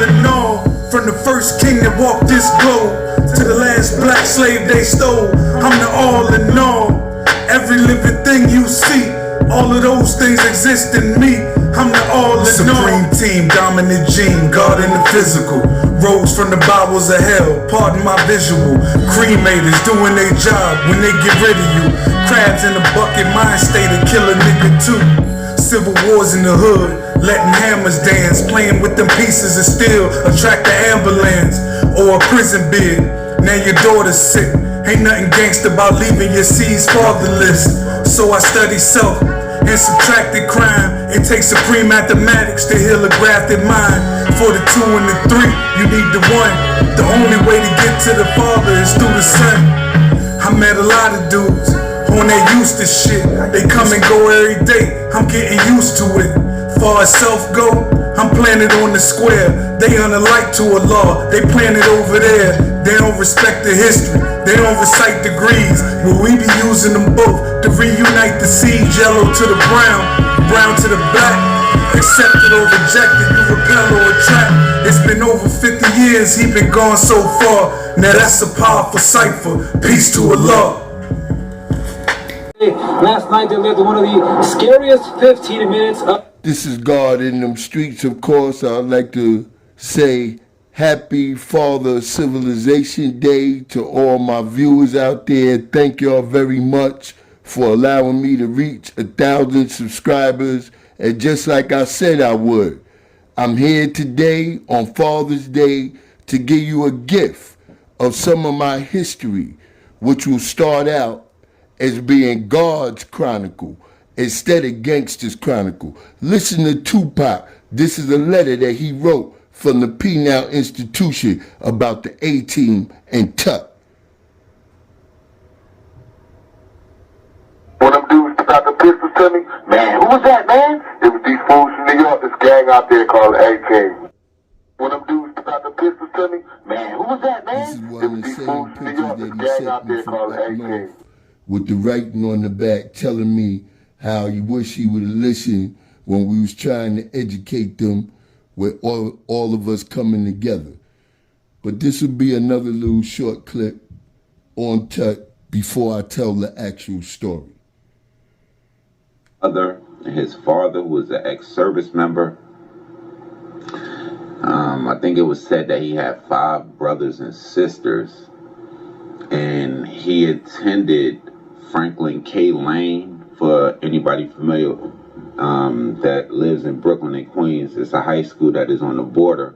in all. From the first king that walked this globe to the last black slave they stole, I'm the all in all. Every living thing you see, all of those things exist in me. I'm the all in all. Supreme team, dominant gene, God in the physical. Rose from the bowels of hell, pardon my visual. Cremators doing their job when they get rid of you. Crabs in the bucket, mind state to kill a nigga too. Civil wars in the hood, letting hammers dance, playing with them pieces of steel, attract the ambulance or a prison bid. Now your daughter's sick, ain't nothing gangsta about leaving your seeds fatherless. So I study self and subtracted crime. It takes supreme mathematics to heal a grafted mind. For the 2 and the 3, you need the 1. The only way to get to the Father is through the Son. I met a lot of dudes on that used to shit. They come and go every day, I'm getting used to it. Far as self go, I'm planted on the square. They unalike to a law, they planted over there. They don't respect the history, they don't recite degrees. Well, we be using them both to reunite the seeds. Yellow to the brown, brown to the black. Accepted or rejected, you repel or attract. It's been over 50 years, he been gone so far. Now that's a powerful cipher, peace to Allah. Last night they lived one of the scariest 15 minutes of... This is God in them streets, of course. I'd like to say happy Father Civilization Day to all my viewers out there. Thank y'all very much for allowing me to reach 1,000 subscribers. And just like I said I would, I'm here today on Father's Day to give you a gift of some of my history, which will start out as being God's chronicle instead of gangster's chronicle. Listen to Tupac. This is a letter that he wrote from the Penal Institution about the A-Team and Tuck. When them dudes got the pistols to me, man, who was that, man? It was these fools from New York, this gang out there called the A-Team. When them dudes got the pistols to me, man, who was that, man? This is one of the same pictures that he sent me from up north, with the writing on the back telling me how he wish he would have listened when we was trying to educate them with all of us coming together. But this will be another little short clip on Tuck before I tell the actual story. His father was an ex-service member. I think it was said that he had 5 brothers and sisters, and he attended Franklin K. Lane. For anybody familiar that lives in Brooklyn and Queens, it's a high school that is on the border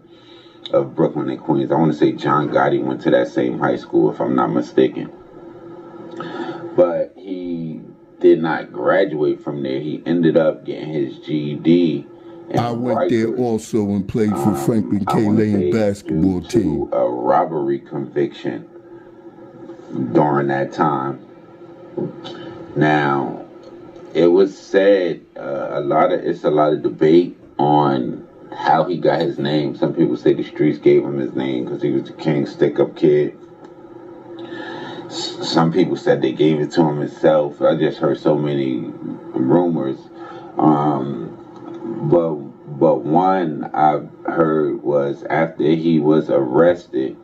of Brooklyn and Queens. I want to say John Gotti went to that same high school, if I'm not mistaken. But he did not graduate from there. He ended up getting his GED. I went there also and played for Franklin K. Lane basketball team. A robbery conviction during that time. Now, it was said it's a lot of debate on how he got his name. Some people say the streets gave him his name because he was the king stick-up kid. Some people said they gave it to him himself. I just heard so many rumors. But one I've heard was after he was arrested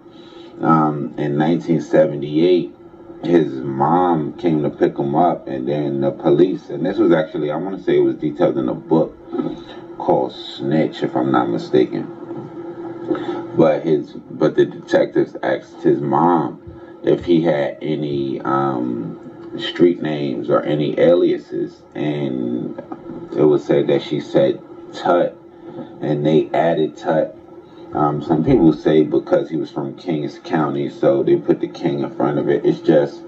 in 1978, his mom came to pick him up, and then the police, and this was actually, I want to say it was detailed in a book called Snitch, if I'm not mistaken. But the detectives asked his mom if he had any street names or any aliases, and it was said that she said Tut, and they added Tut. Some people say because he was from Kings County, so they put the king in front of it. It's just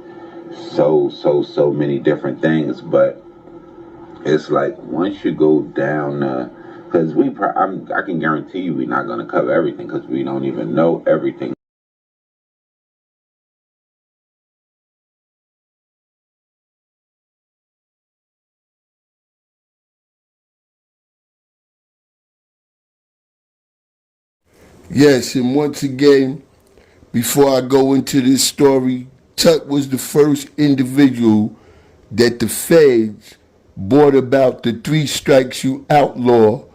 so many different things, but it's like once you go down, because I can guarantee you we're not going to cover everything because we don't even know everything. Yes, and once again, before I go into this story, Tuck was the first individual that the feds brought about the 3 strikes you outlaw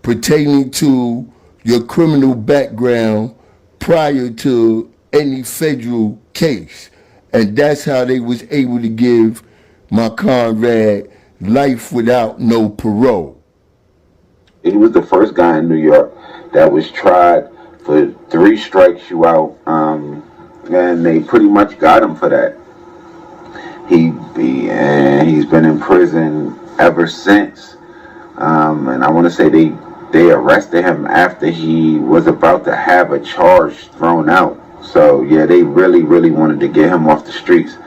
pertaining to your criminal background prior to any federal case. And that's how they was able to give my comrade life without no parole. He was the first guy in New York that was tried for 3 strikes you out, and they pretty much got him for that. He's been in prison ever since, and I want to say they arrested him after he was about to have a charge thrown out. So yeah, they really wanted to get him off the streets.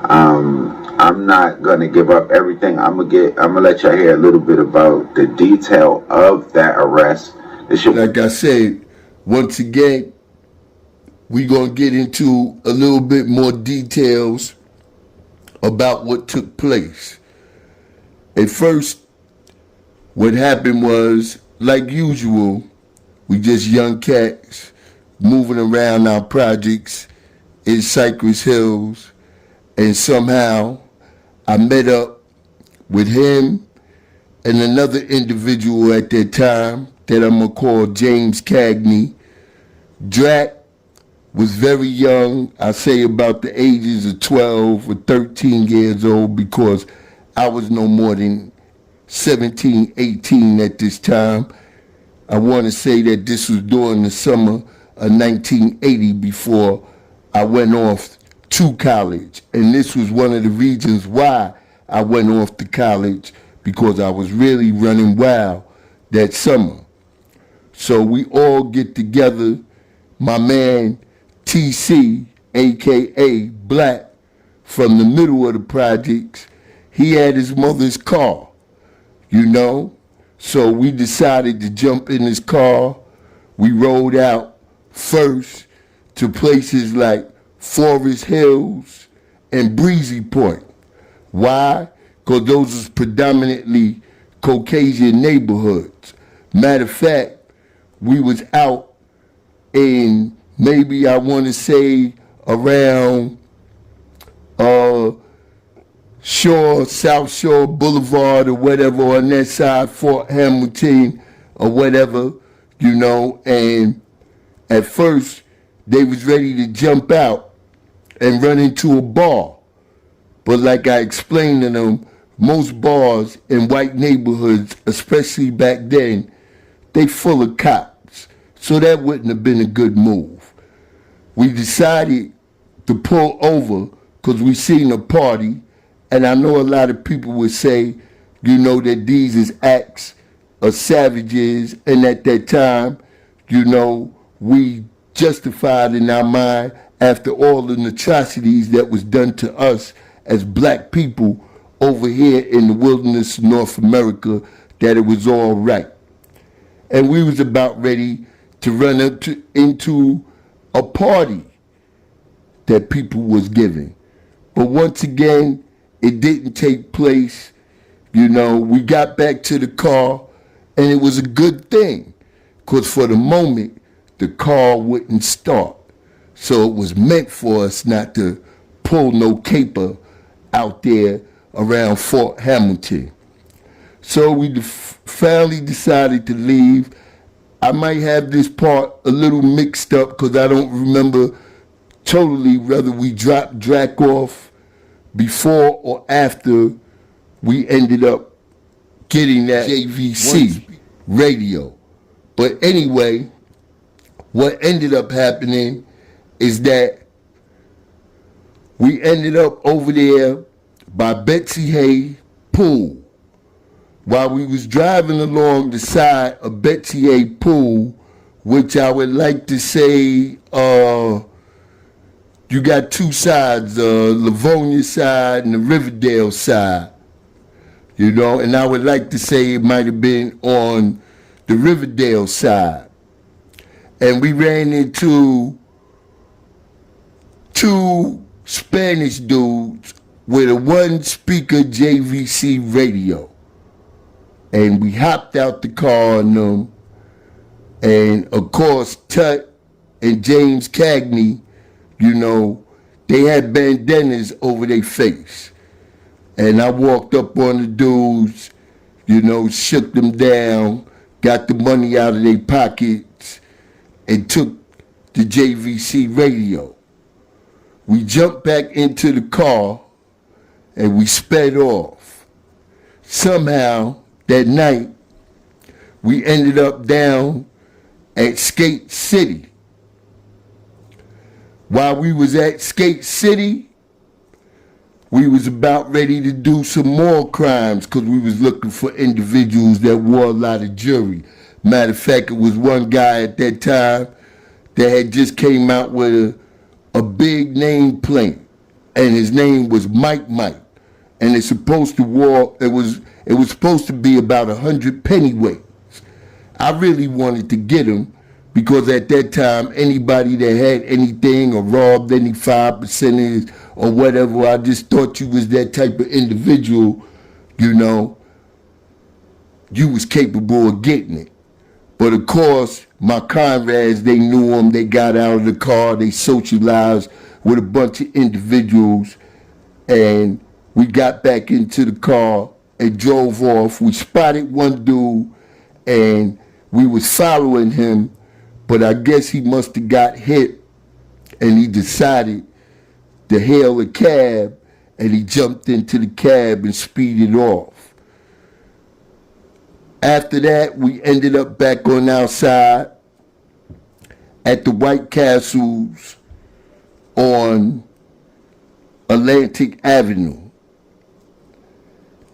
I'm not gonna give up everything. I'm gonna let y'all hear a little bit about the detail of that arrest. Like I said, once again, we gonna get into a little bit more details about what took place. At first, what happened was, like usual, we just young cats moving around our projects in Cypress Hills, and somehow I met up with him and another individual at that time that I'm gonna call James Cagney. Drac was very young, I say about the ages of 12 or 13 years old, because I was no more than 17, 18 at this time. I want to say that this was during the summer of 1980 before I went off to college. And this was one of the reasons why I went off to college, because I was really running wild that summer. So we all get together. My man TC, aka Black, from the middle of the projects, he had his mother's car, you know? So we decided to jump in his car. We rode out first to places like Forest Hills and Breezy Point. Why? Because those was predominantly Caucasian neighborhoods. Matter of fact, we was out in maybe, I want to say, around South Shore Boulevard or whatever, on that side, Fort Hamilton or whatever, you know. And at first, they was ready to jump out and run into a bar. But like I explained to them, most bars in white neighborhoods, especially back then, they full of cops. So that wouldn't have been a good move. We decided to pull over because we seen a party, and I know a lot of people would say, you know, that these is acts of savages, and at that time, you know, we justified in our mind, after all the atrocities that was done to us as black people over here in the wilderness of North America, that it was all right. And we was about ready to run into a party that people was giving. But once again, it didn't take place. You know, we got back to the car, and it was a good thing, because for the moment, the car wouldn't start. So it was meant for us not to pull no caper out there around Fort Hamilton. So we finally decided to leave. I might have this part a little mixed up because I don't remember totally whether we dropped Drac off before or after we ended up getting that JVC radio. But anyway, what ended up happening is that we ended up over there by Betsy Hay Pool. While we was driving along the side of Betsy Hay Pool, which I would like to say, you got two sides, the Livonia side and the Riverdale side, you know, and I would like to say it might have been on the Riverdale side. And we ran into two Spanish dudes with a one-speaker JVC radio. And we hopped out the car on them. And of course, Tut and James Cagney, you know, they had bandanas over their face. And I walked up on the dudes, you know, shook them down, got the money out of their pockets, and took the JVC radio. We jumped back into the car and we sped off. Somehow, that night, we ended up down at Skate City. While we was at Skate City, we was about ready to do some more crimes because we was looking for individuals that wore a lot of jewelry. Matter of fact, it was one guy at that time that had just came out with a big name plate, and his name was Mike, and it's supposed to it was supposed to be about 100 pennyweights. I really wanted to get him because at that time, anybody that had anything or robbed any 5%ers or whatever, I just thought you was that type of individual, you know, you was capable of getting it. But of course, my comrades, they knew him, they got out of the car, they socialized with a bunch of individuals, and we got back into the car and drove off. We spotted one dude, and we was following him, but I guess he must have got hit, and he decided to hail a cab, and he jumped into the cab and speeded off. After that, we ended up back on our side at the White Castles on Atlantic Avenue.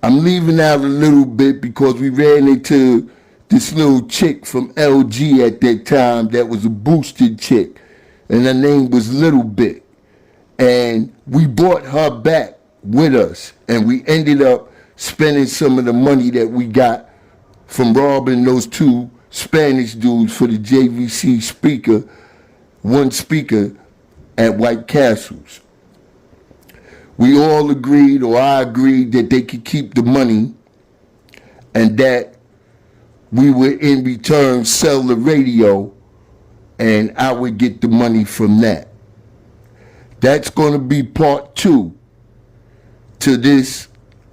I'm leaving out a little bit because we ran into this little chick from LG at that time that was a boosted chick, and her name was Little Bit. And we brought her back with us, and we ended up spending some of the money that we got from robbing those two Spanish dudes for the JVC speaker, one speaker at White Castles. We all agreed, or I agreed, that they could keep the money and that we would in return sell the radio and I would get the money from that. That's going to be part 2 to this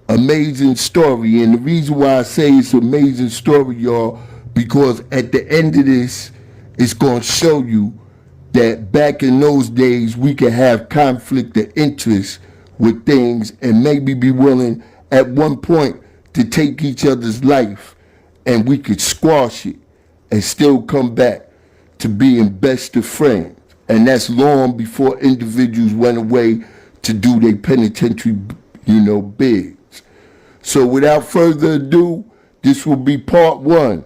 amazing story. And the reason why I say it's an amazing story, y'all, because at the end of this, it's going to show you that back in those days, we could have conflict of interest with things and maybe be willing at one point to take each other's life, and we could squash it and still come back to being best of friends. And that's long before individuals went away to do their penitentiary, bids. So without further ado, this will be part 1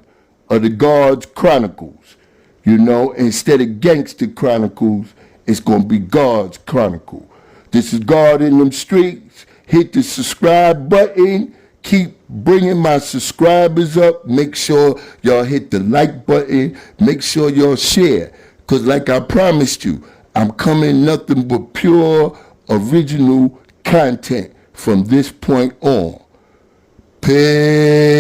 of the God's Chronicles. Instead of Gangster Chronicles, it's going to be God's Chronicle. This is God in them streets. Hit the subscribe button. Keep bringing my subscribers up. Make sure y'all hit the like button. Make sure y'all share. Because like I promised you, I'm coming nothing but pure, original content from this point on. Peace.